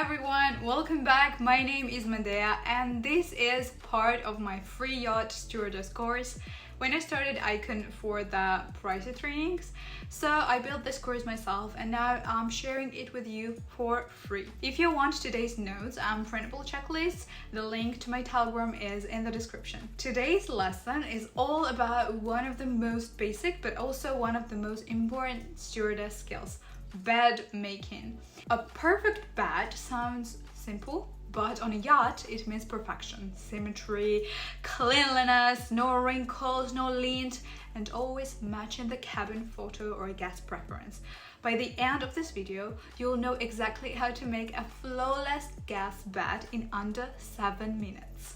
everyone, welcome back. My name is Medea and this is part of my free yacht stewardess course. When I started, I couldn't afford the pricey trainings, so I built this course myself and now I'm sharing it with you for free. If you want today's notes and printable checklists, the link to my Telegram is in the description. Today's lesson is all about one of the most basic but also one of the most important stewardess skills: bed making. A perfect bed sounds simple, but on a yacht it means perfection, symmetry, cleanliness, no wrinkles, no lint, and always matching the cabin photo or guest preference. By the end of this video, you'll know exactly how to make a flawless guest bed in under 7 minutes.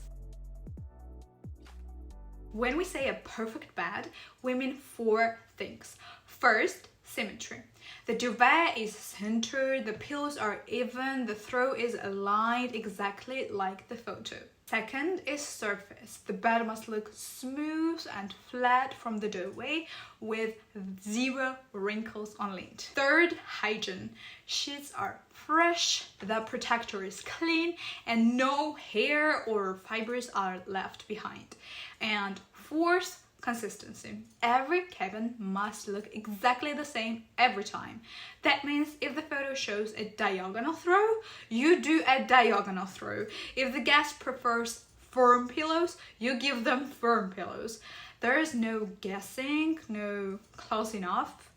When we say a perfect bed, we mean 4 things. First, symmetry. The duvet is centered, the pillows are even, the throw is aligned exactly like the photo. Second is surface. The bed must look smooth and flat from the doorway with 0 wrinkles on lint. Third, hygiene. Sheets are fresh, the protector is clean, and no hair or fibers are left behind. And fourth, consistency. Every cabin must look exactly the same every time. That means if the photo shows a diagonal throw, you do a diagonal throw. If the guest prefers firm pillows, you give them firm pillows. There is no guessing, no close enough.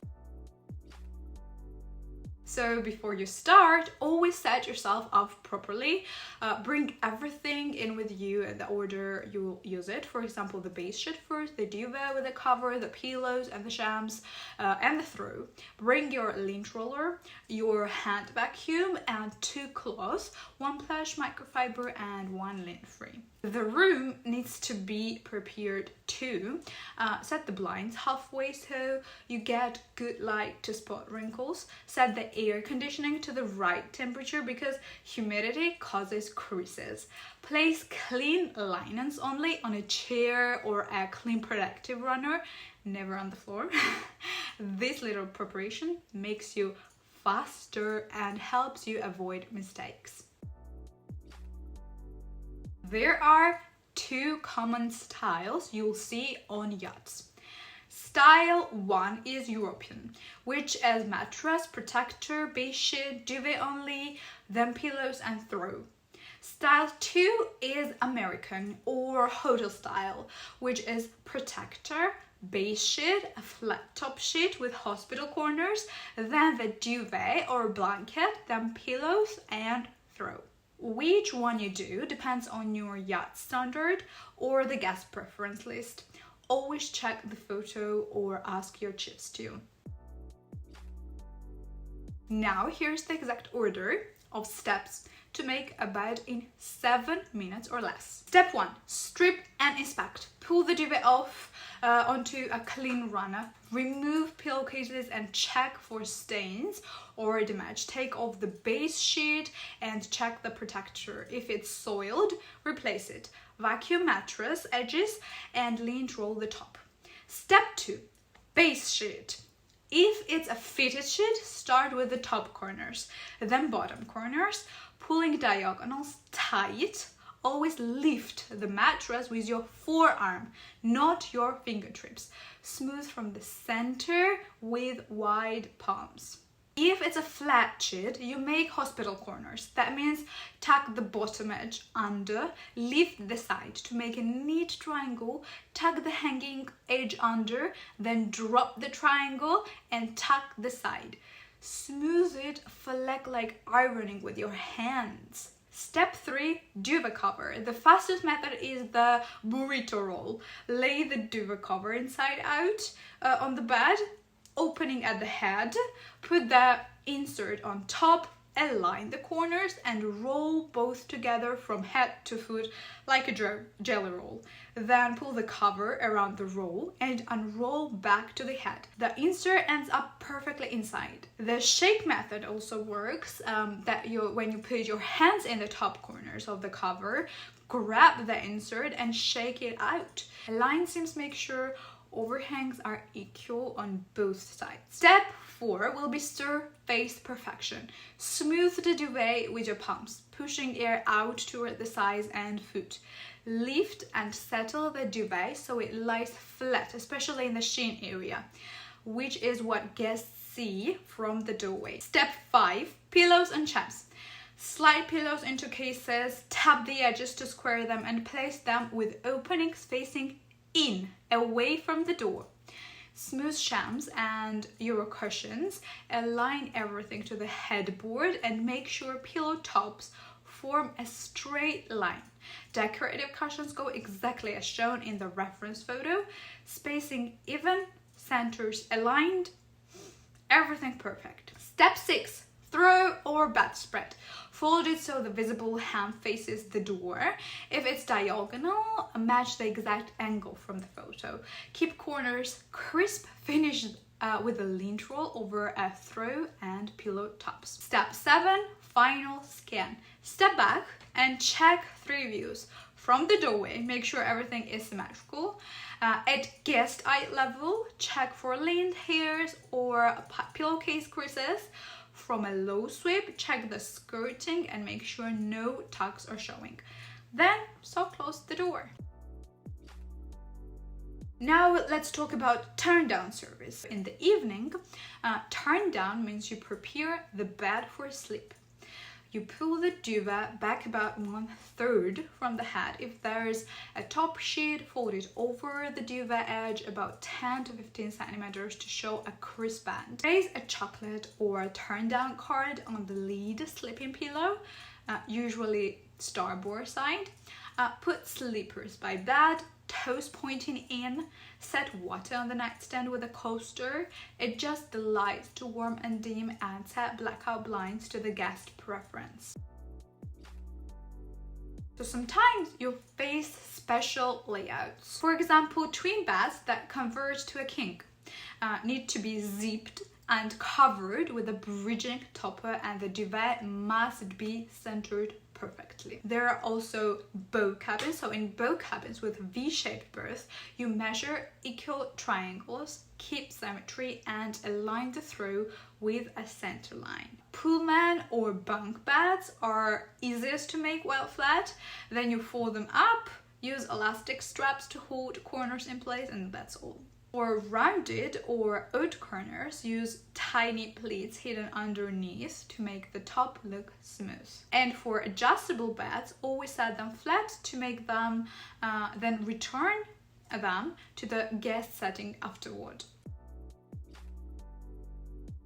So before you start, always set yourself up properly. Bring everything in with you in the order you'll use it. For example, the base sheet first, the duvet with the cover, the pillows and the shams, and the throw. Bring your lint roller, your hand vacuum, and 2 cloths, 1 plush microfiber and 1 lint-free. The room needs to be prepared too. Set the blinds halfway so you get good light to spot wrinkles. Set the air conditioning to the right temperature because humidity causes creases. Place clean linens only on a chair or a clean protective runner, never on the floor. This little preparation makes you faster and helps you avoid mistakes. There are 2 common styles you'll see on yachts. Style 1 is European, which is mattress, protector, base sheet, duvet only, then pillows and throw. Style 2 is American or hotel style, which is protector, base sheet, a flat top sheet with hospital corners, then the duvet or blanket, then pillows and throw. Which one you do depends on your yacht standard or the guest preference list. Always check the photo or ask your chiefs too. Now here's the exact order of steps to make a bed in 7 minutes or less. Step 1. Strip and inspect. Pull the duvet off onto a clean runner. Remove pillowcases and check for stains or damage. Take off the base sheet and check the protector. If it's soiled, replace it. Vacuum mattress edges and lint roll the top. Step 2. Base sheet. If it's a fitted sheet, start with the top corners, then bottom corners, pulling diagonals tight. Always lift the mattress with your forearm, not your fingertips. Smooth from the center with wide palms. If it's a flat sheet, you make hospital corners. That means tuck the bottom edge under, lift the side to make a neat triangle, tuck the hanging edge under, then drop the triangle and tuck the side. Smooth it, like ironing with your hands. Step 3, duvet cover. The fastest method is the burrito roll. Lay the duvet cover inside out on the bed, opening at the head. Put the insert on top, align the corners and roll both together from head to foot like a jelly roll. Then pull the cover around the roll and unroll back to the head. The insert ends up perfectly inside. The shake method also works, when you put your hands in the top corners of the cover, grab the insert and shake it out. Align seams, make sure overhangs are equal on both sides. Step 4 will be surface perfection. Smooth the duvet with your palms, pushing air out toward the sides and foot. Lift and settle the duvet so it lies flat, especially in the shin area, which is what guests see from the doorway. Step 5, pillows and chems. Slide pillows into cases, tap the edges to square them, and place them with openings facing in, away from the door. Smooth shams and Euro cushions, align everything to the headboard and make sure pillow tops form a straight line. Decorative cushions go exactly as shown in the reference photo, spacing even, centers aligned, everything perfect. Step 6, throw or bedspread. Fold it so the visible hem faces the door. If it's diagonal, match the exact angle from the photo. Keep corners crisp, finish with a lint roll over a throw and pillow tops. Step 7, final scan. Step back and check 3 views. From the doorway, make sure everything is symmetrical. At guest eye level, check for lint hairs or pillowcase creases. From a low sweep, check the skirting and make sure no tucks are showing. Then soft close the door. Now let's talk about turn-down service. In the evening, turn down means you prepare the bed for sleep. You pull the duvet back about 1/3 from the head. If there's a top sheet, fold it over the duvet edge about 10 to 15 centimeters to show a crisp band. Place a chocolate or a turn-down card on the lead sleeping pillow, usually starboard side. Put sleepers by bed, toes pointing in. Set water on the nightstand with a coaster. Adjust the lights to warm and dim and set blackout blinds to the guest preference. So sometimes you'll face special layouts. For example, twin beds that converge to a king need to be zipped and covered with a bridging topper, and the duvet must be centered perfectly. There are also bow cabins. So in bow cabins with V-shaped berth, you measure equal triangles, keep symmetry, and align the throw with a center line. Pullman or bunk beds are easiest to make while flat. Then you fold them up, use elastic straps to hold corners in place, and that's all. For rounded or odd corners, use tiny pleats hidden underneath to make the top look smooth. And for adjustable beds, always set them flat to make them, then return them to the guest setting afterward.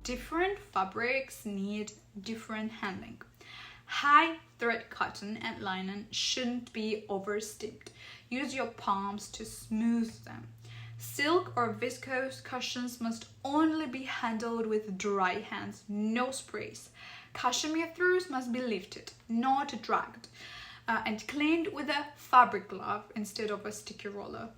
Different fabrics need different handling. High thread cotton and linen shouldn't be over-steamed. Use your palms to smooth them. Silk or viscose cushions must only be handled with dry hands, no sprays. Cashmere throws must be lifted, not dragged, and cleaned with a fabric glove instead of a sticky roller,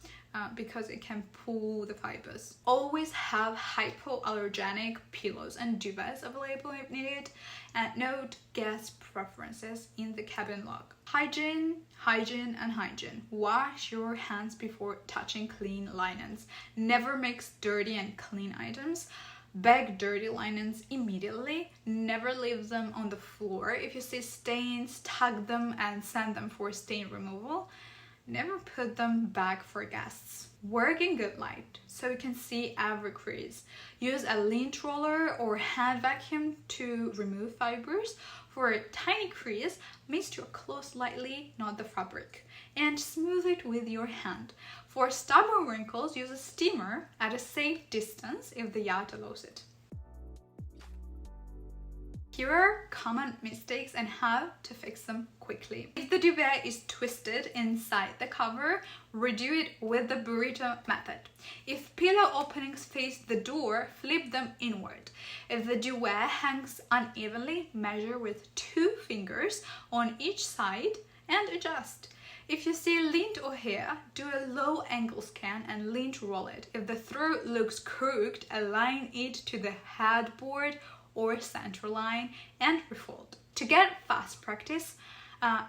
because it can pull the fibers. Always have hypoallergenic pillows and duvets available if needed, and note guest preferences in the cabin log. Hygiene, hygiene, and hygiene. Wash your hands before touching clean linens. Never mix dirty and clean items. Bag dirty linens immediately. Never leave them on the floor. If you see stains, tug them and send them for stain removal. Never put them back for guests. Work in good light so you can see every crease. Use a lint roller or hand vacuum to remove fibers. For a tiny crease, mist your clothes lightly, not the fabric, and smooth it with your hand. For stubborn wrinkles, use a steamer at a safe distance if the yacht allows it. Here are common mistakes and how to fix them quickly. If the duvet is twisted inside the cover, redo it with the burrito method. If pillow openings face the door, flip them inward. If the duvet hangs unevenly, measure with 2 fingers on each side and adjust. If you see lint or hair, do a low angle scan and lint roll it. If the throw looks crooked, align it to the headboard or center line and refold. To get fast practice,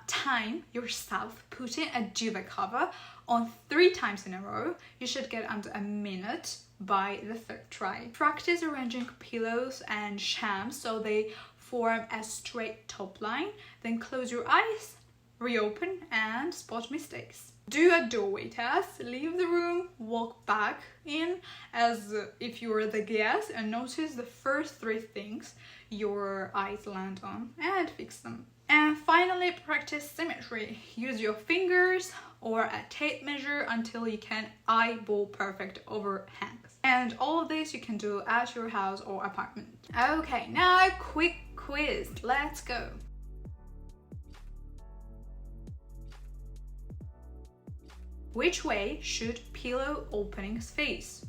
time yourself putting a duvet cover on 3 times in a row. You should get under a minute by the third try. Practice arranging pillows and shams so they form a straight top line. Then close your eyes, reopen, and spot mistakes. Do a doorway test, leave the room, walk back in as if you were the guest, and notice the first 3 things your eyes land on and fix them. And finally, practice symmetry. Use your fingers or a tape measure until you can eyeball perfect overhangs. And all of this you can do at your house or apartment. Okay, now quick quiz. Let's go. Which way should pillow openings face?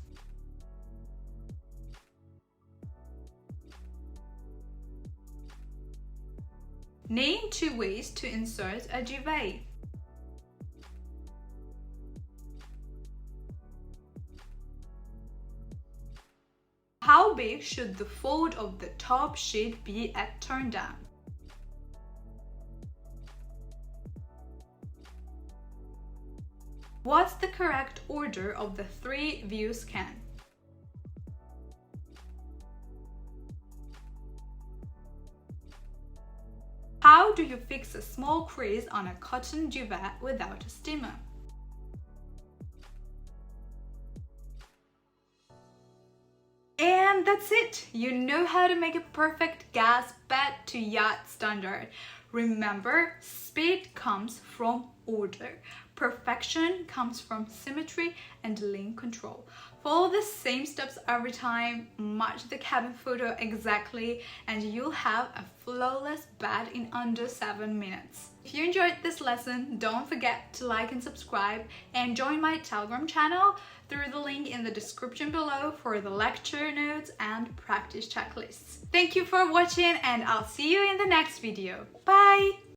Name 2 ways to insert a duvet. How big should the fold of the top sheet be at Turndown? What's the correct order of the 3 view scan? How do you fix a small crease on a cotton duvet without a steamer? And that's it! You know how to make a perfect gas bed to yacht standard. Remember, speed comes from order. Perfection comes from symmetry and link control. Follow the same steps every time, match the cabin photo exactly, and you'll have a flawless bed in under 7 minutes. If you enjoyed this lesson, don't forget to like and subscribe, and join my Telegram channel through the link in the description below for the lecture notes and practice checklists. Thank you for watching, and I'll see you in the next video. Bye!